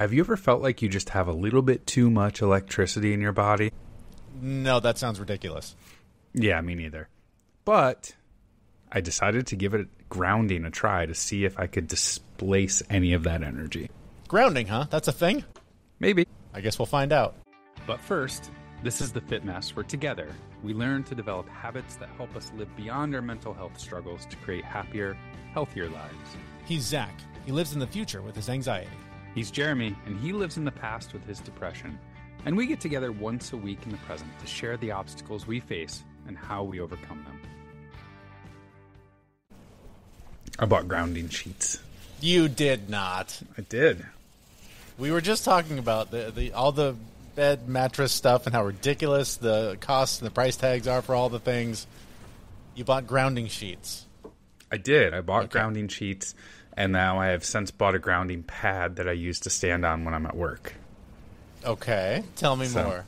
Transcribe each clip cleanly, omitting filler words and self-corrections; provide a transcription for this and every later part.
Have you ever felt like you just have a little bit too much electricity in your body? No, that sounds ridiculous. Yeah, me neither. But I decided to give it grounding a try to see if I could displace any of that energy. Grounding, huh? That's a thing? Maybe. I guess we'll find out. But first, this is the Fit Mess, where together we learn to develop habits that help us live beyond our mental health struggles to create happier, healthier lives. He's Zach. He lives in the future with his anxiety. He's Jeremy, and he lives in the past with his depression. And we get together once a week in the present to share the obstacles we face and how we overcome them. I bought grounding sheets. You did not. I did. We were just talking about all the bed mattress stuff and how ridiculous the costs and the price tags are for all the things. You bought grounding sheets. I did. I bought grounding sheets, and now I have since bought a grounding pad that I use to stand on when I'm at work. Okay. Tell me more.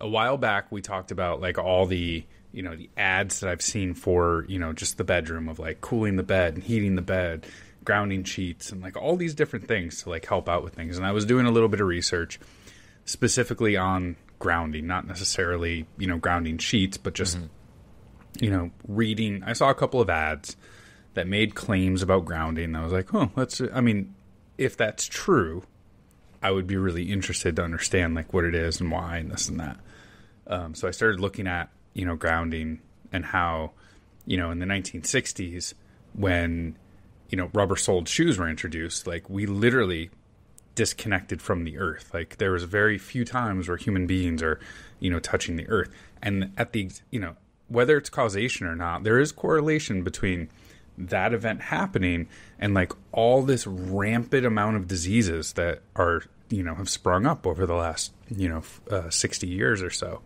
A while back, we talked about like all the ads that I've seen for, just the bedroom of like cooling the bed and heating the bed, grounding sheets, and like all these different things to like help out with things. And I was doing a little bit of research specifically on grounding, not necessarily, grounding sheets, but just, reading. I saw a couple of ads that made claims about grounding. And I was like, if that's true, I would be really interested to understand like what it is and why and this and that. So I started looking at, grounding and how, in the 1960s when, rubber-soled shoes were introduced, like we literally disconnected from the earth. Like there was very few times where human beings are, touching the earth. And at the, whether it's causation or not, there is correlation between that event happening and like all this rampant amount of diseases that are, have sprung up over the last, 60 years or so.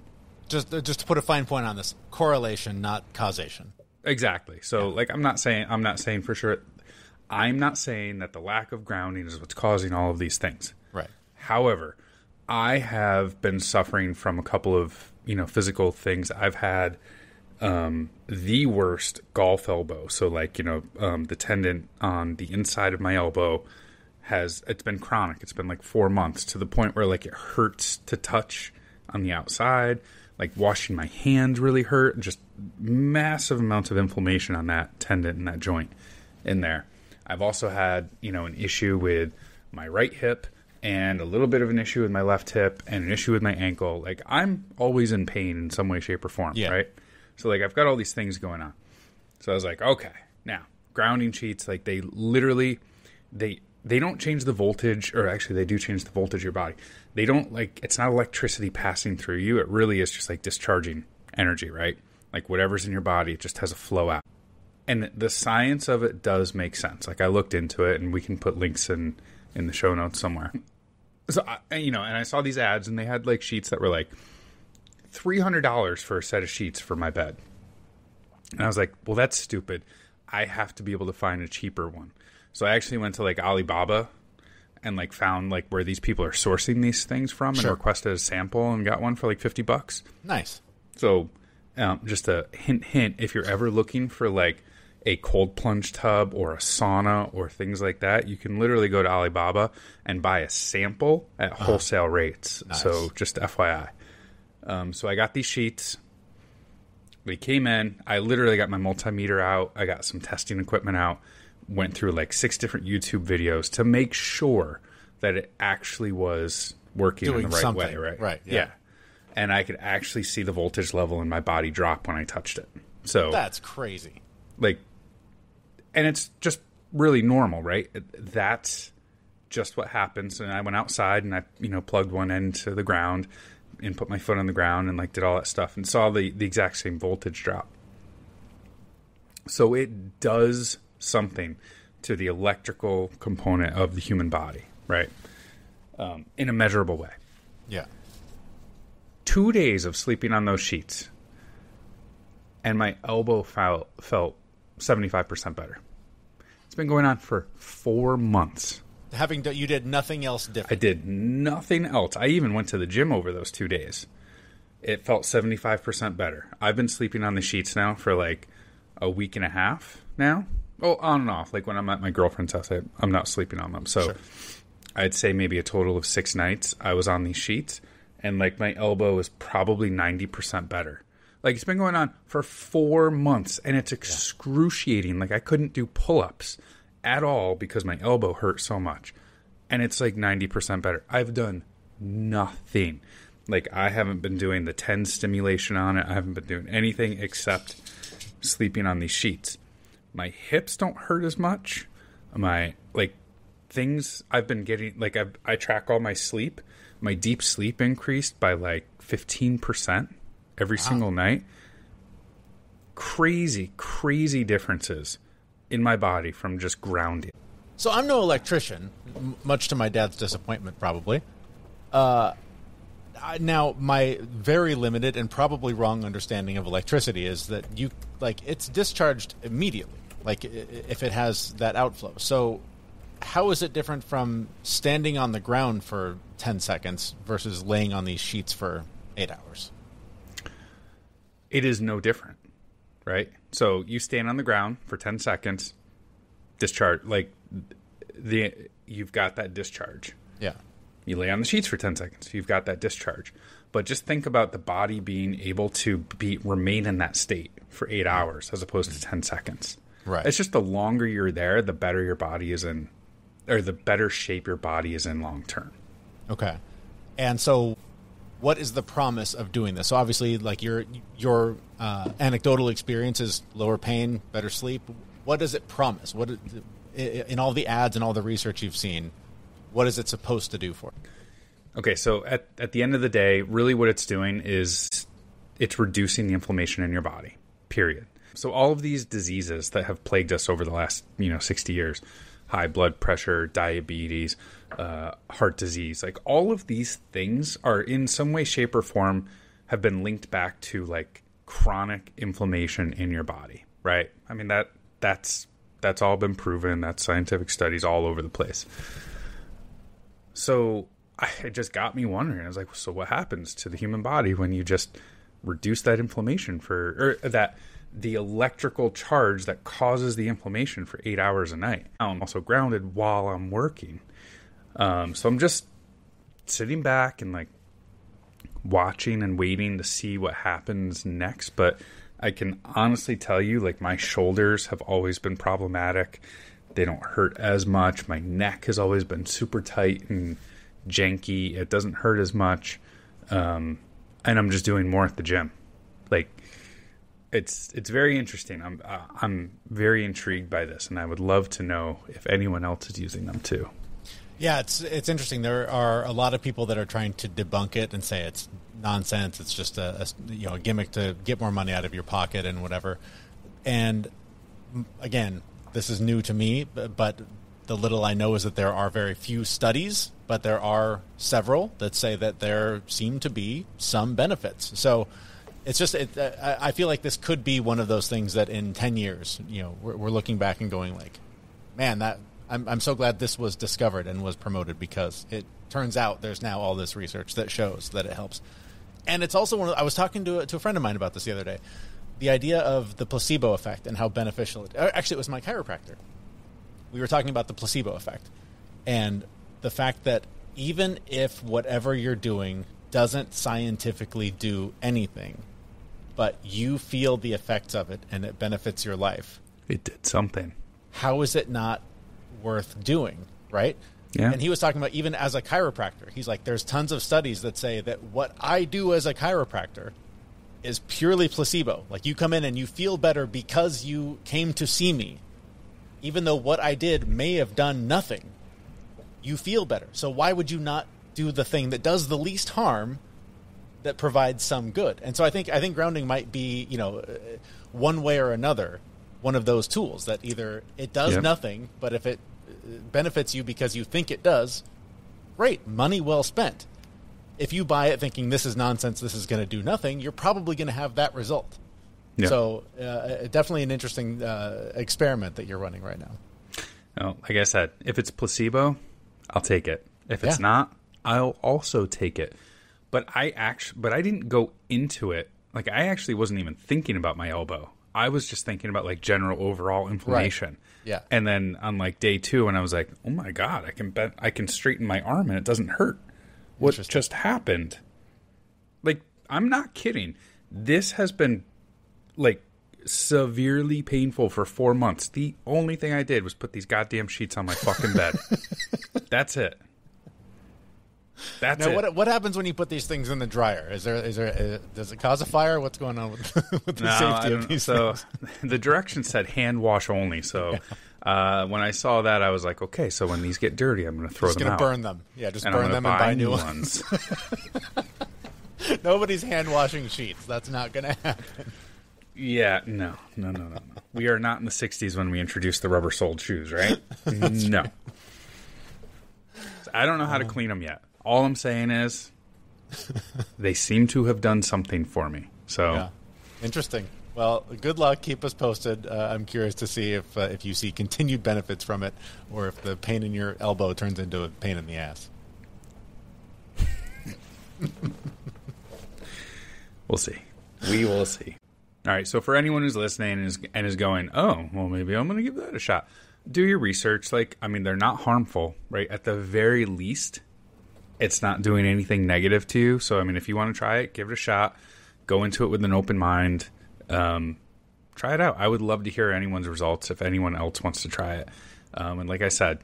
Just to put a fine point on this, correlation, not causation. Exactly. So like, I'm not saying for sure. I'm not saying that the lack of grounding is what's causing all of these things. Right. However, I have been suffering from a couple of, physical things. I've had the worst golf elbow. So like, the tendon on the inside of my elbow it's been chronic. It's been like 4 months to the point where like it hurts to touch on the outside. Like washing my hands really hurt. Just massive amounts of inflammation on that tendon and that joint in there. I've also had, an issue with my right hip and a little bit of an issue with my left hip and an issue with my ankle. Like I'm always in pain in some way, shape, or form, right? So like I've got all these things going on. So I was like, okay, now grounding sheets, like they literally, they don't change the voltage, or actually they do change the voltage of your body. They don't it's not electricity passing through you. It really is just like discharging energy, right? Like whatever's in your body, it just has a flow out. And the science of it does make sense. Like I looked into it, and we can put links in the show notes somewhere. So, and I saw these ads, and they had like sheets that were like $300 for a set of sheets for my bed. And I was like, well, that's stupid. I have to be able to find a cheaper one. So I actually went to like Alibaba and like found like where these people are sourcing these things from and requested a sample and got one for like $50. Nice. So just a hint, if you're ever looking for like a cold plunge tub or a sauna or things like that, you can literally go to Alibaba and buy a sample at wholesale rates. Nice. So just FYI. So I got these sheets. We came in. I literally got my multimeter out. I got some testing equipment out. Went through like 6 different YouTube videos to make sure that it actually was working in the right way, right? Right. Yeah. And I could actually see the voltage level in my body drop when I touched it. So that's crazy. Like, and it's just really normal, right? That's just what happens. And I went outside and I, plugged one end to the ground and put my foot on the ground and like did all that stuff and saw the exact same voltage drop. So it does something to the electrical component of the human body, right? In a measurable way. Yeah. 2 days of sleeping on those sheets, and my elbow felt 75% better. It's been going on for 4 months. You did nothing else different. I did nothing else. I even went to the gym over those 2 days. It felt 75% better. I've been sleeping on the sheets now for like a week and a half now. Oh, on and off. Like when I'm at my girlfriend's house, I'm not sleeping on them. So I'd say maybe a total of 6 nights I was on these sheets, and like my elbow is probably 90% better. Like it's been going on for 4 months, and it's excruciating. Like I couldn't do pull-ups at all because my elbow hurt so much. And it's like 90% better. I've done nothing. Like I haven't been doing the 10 stimulation on it. I haven't been doing anything except sleeping on these sheets. My hips don't hurt as much. My like things I've been getting, like I track all my sleep. My deep sleep increased by like 15% every single night. Crazy differences in my body from just grounding. So I'm no electrician, much to my dad's disappointment, probably. Now, my very limited and probably wrong understanding of electricity is that it's discharged immediately, like if it has that outflow. So how is it different from standing on the ground for 10 seconds versus laying on these sheets for 8 hours? It is no different, right? So you stand on the ground for 10 seconds, discharge, like you've got that discharge. Yeah. You lay on the sheets for 10 seconds, you've got that discharge. But just think about the body being able to remain in that state for 8 hours as opposed to 10 seconds. Right. It's just the longer you're there, the better your body is in, or the better shape your body is in long term. Okay. And so what is the promise of doing this? So obviously, like your anecdotal experience is lower pain, better sleep. What does it promise? What in all the ads and all the research you've seen, what is it supposed to do for you? Okay, so at the end of the day, really what it's doing is it's reducing the inflammation in your body, period. So all of these diseases that have plagued us over the last 60 years, high blood pressure, diabetes, heart disease, like all of these things are in some way, shape, or form have been linked back to like chronic inflammation in your body, right? I mean, that's all been proven. That's scientific studies all over the place. So it just got me wondering. I was like, so what happens to the human body when you just reduce that inflammation or that the electrical charge that causes the inflammation for 8 hours a night? I'm also grounded while I'm working. So I'm just sitting back and like watching and waiting to see what happens next. But I can honestly tell you, like, my shoulders have always been problematic. They don't hurt as much. My neck has always been super tight and janky. It doesn't hurt as much. And I'm just doing more at the gym. Like, it's very interesting. I'm very intrigued by this, and I would love to know if anyone else is using them too. Yeah, it's interesting. There are a lot of people that are trying to debunk it and say it's nonsense. It's just a gimmick to get more money out of your pocket and whatever. And again, this is new to me, but the little I know is that there are very few studies, but there are several that say that there seem to be some benefits. So it's just I feel like this could be one of those things that in 10 years, we're looking back and going like, man, that I'm so glad this was discovered and was promoted, because it turns out there's now all this research that shows that it helps. And it's also I was talking to a friend of mine about this the other day, the idea of the placebo effect and how beneficial actually, it was my chiropractor. We were talking about the placebo effect and the fact that even if whatever you're doing doesn't scientifically do anything, but you feel the effects of it and it benefits your life, it did something. How is it not worth doing, right? Yeah. And he was talking about, even as a chiropractor, he's like, there's tons of studies that say that what I do as a chiropractor is purely placebo. Like, you come in and you feel better because you came to see me, even though what I did may have done nothing. You feel better. So why would you not do the thing that does the least harm that provides some good? And so I think grounding might be, one way or another, one of those tools that either it does nothing, but if it benefits you because you think it does, great, money well spent. If you buy it thinking this is nonsense, this is going to do nothing, you're probably going to have that result. Yeah. So definitely an interesting experiment that you're running right now. Oh, like I said, if it's placebo, I'll take it. If it's not, I'll also take it. But I didn't go into it. Like, I actually wasn't even thinking about my elbow. I was just thinking about like general overall inflammation. Right. Yeah. And then on like day 2, and I was like, oh my God, I can straighten my arm and it doesn't hurt. What just happened? Like, I'm not kidding. This has been like severely painful for 4 months. The only thing I did was put these goddamn sheets on my fucking bed. That's it. That's now, it. What happens when you put these things in the dryer? Does it cause a fire? What's going on with the safety of these things? The directions said hand wash only. So when I saw that, I was like, okay, so when these get dirty, I'm going to throw them out. Just going to burn them. Yeah, just and burn them and buy new ones. Nobody's hand washing sheets. That's not going to happen. Yeah, no. We are not in the 60s when we introduced the rubber-soled shoes, right? No. Right. I don't know how to clean them yet. All I'm saying is they seem to have done something for me. So yeah. Interesting. Well, good luck. Keep us posted. I'm curious to see if you see continued benefits from it, or if the pain in your elbow turns into a pain in the ass. We'll see. We will see. All right. So for anyone who's listening and is going, oh, well, maybe I'm going to give that a shot. Do your research. Like, I mean, they're not harmful, right? At the very least, it's not doing anything negative to you. So, I mean, if you want to try it, give it a shot. Go into it with an open mind. Try it out. I would love to hear anyone's results if anyone else wants to try it. And like I said,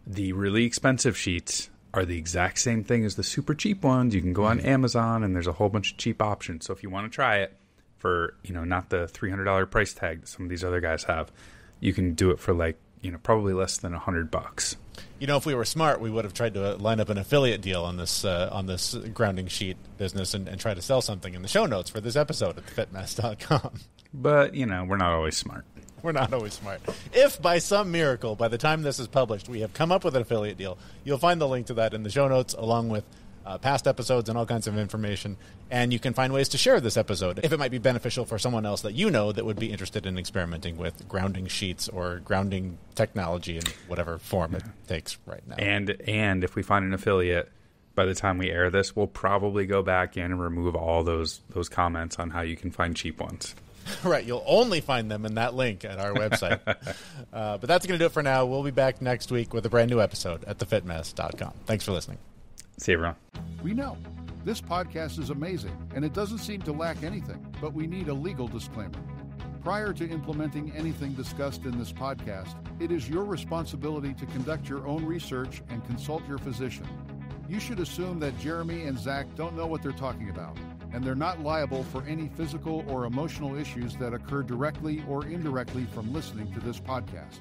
the really expensive sheets are the exact same thing as the super cheap ones. You can go on Amazon, and there's a whole bunch of cheap options. So if you want to try it for, not the $300 price tag that some of these other guys have, you can do it for like, probably less than $100. If we were smart, we would have tried to line up an affiliate deal on this grounding sheet business and try to sell something in the show notes for this episode at thefitmess.com. But, we're not always smart. We're not always smart. If by some miracle, by the time this is published, we have come up with an affiliate deal, you'll find the link to that in the show notes, along with past episodes and all kinds of information. And you can find ways to share this episode if it might be beneficial for someone else that that would be interested in experimenting with grounding sheets or grounding technology in whatever form it takes right now. And if we find an affiliate, by the time we air this, we'll probably go back in and remove all those comments on how you can find cheap ones. Right, you'll only find them in that link at our website. But that's going to do it for now. We'll be back next week with a brand new episode at thefitmess.com. Thanks for listening. See you, everyone. We know this podcast is amazing, and it doesn't seem to lack anything, but we need a legal disclaimer. Prior to implementing anything discussed in this podcast, it is your responsibility to conduct your own research and consult your physician. You should assume that Jeremy and Zach don't know what they're talking about, and they're not liable for any physical or emotional issues that occur directly or indirectly from listening to this podcast.